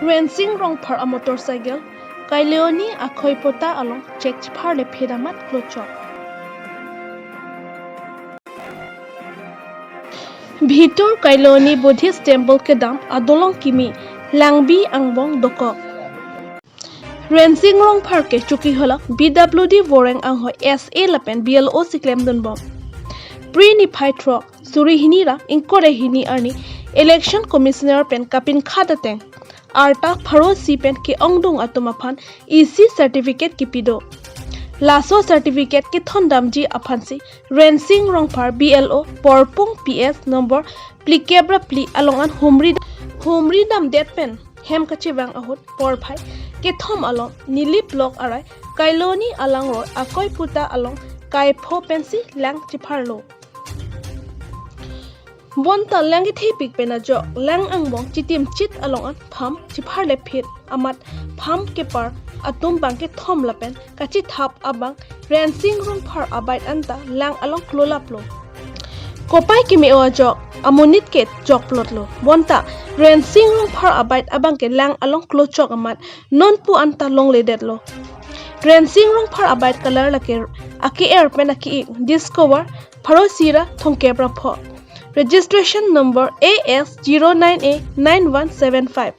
rengsing rongphar amotar cycle koilani akhoipota along check phar le phedamat klochok Bhitor koilani Buddhist temple ke dam adolong kimi langbi angbong doko rengsing rongphar ke chuki hola BWD voreng anghoi SA lapen BLO siklem dunbom pre ni phaitro suri hinira inkore hini arni election commissioner pen kapin khadateng arta pharo si pen ke ongdung atumaphan EC certificate ki pido laso certificate ki thondamji aphansi rengsing rongphar BLO porpung PS number plikebra pli alongan humri dam det pen hem kachibang ahut porphai ke thom along nilip lok arai koilani alongroi akhoipota along kaipho pensi lang chipharlo bonta langi thepik pena jo lang angbong chitim chit along an pham chiphar le phit amat pham ke par atum bang ke thom lapen kachi thap abang rengsing rongphar abai anta lang along klolaplo kopai ki me ojo amonit ke jok plotlo bonta rengsing rongphar abai abang ke lang along klochok amat non pu anta long le detlo rengsing rongphar abai color lake aki air pen aki discover pharosira thongke prapho registration number AS09A9175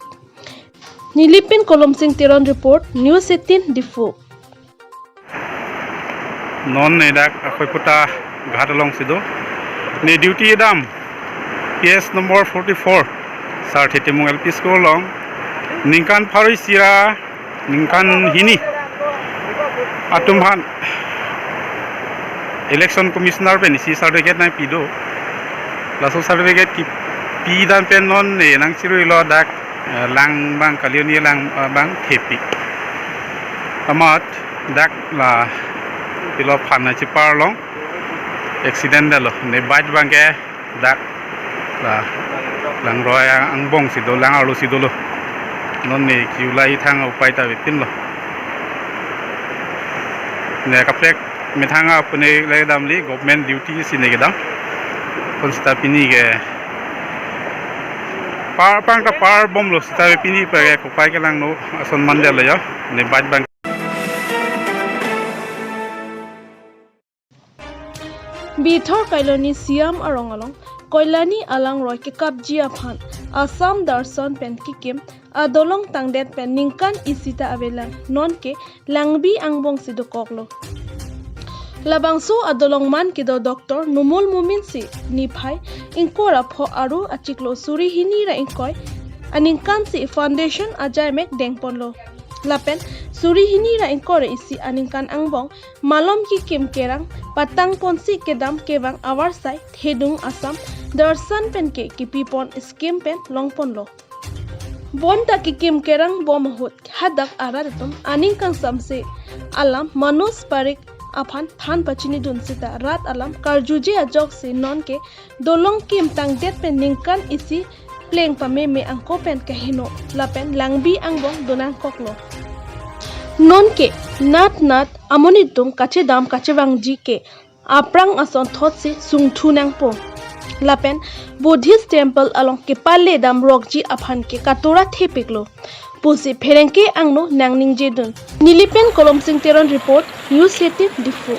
Nilipin Kolomsing Tiron report News 18 Difu non nedak akhoipota ghatalong sido ne duty dam PS number 44 sarthetemung LP school long ningkan pharisira ningkan hini atumhan election commissioner pen si certificate nai pido laso certificate ki pi dan pen non ne nang chirui lo dak lang bang kalioni lang bang thepi amat dak la pilo phana chipar long accident dalo ne baj bang ke dak la lang roi ang bong si do lang alo si do lo non ne ki ulai thang upai ta pin lo ne kaplek me thanga apne le damli government duty si ne gedam konsta pini ke par pang ka par bom lo sta pini pa ke ko pai ke lang no ason mandel lo yo ne baj bang Bithor koilani siam arong along koilani alongroi ke kapji aphan Assam darsan pen ki kim adolong tangdet pen ningkan isita avelang non ke langbi angbong sido koklo labangso adolong man kido doctor numul mumin si niphai inkora pho aru achiklo suri hinira inkoi aningkan si foundation ajai mek dengponlo lapen suri hinira inkore isi aningkan angbong malom ki kim kerang patang ponsi kedam kebang awar sai thedung asam darsan pen ke kipipon scheme pen longponlo bonta ki kim kerang bom hot hadak aratum aningkan samse alam manus parik aphan than pachini dunsita rat alam karjuje ajok se non ke dolong kim tang det pen ningkan isi pleng pame me angko pen kahino lapen langbi angbong donang koklo non ke nat amoni tum kache dam kache wangji ke aprang ason thot se sungthu nang po lapen Buddhist temple along ke palle dam rokji aphan ke katora thepiklo pusi pherengke angno nangning jedun Nilipen Kolomsing Teron report News 18 Difu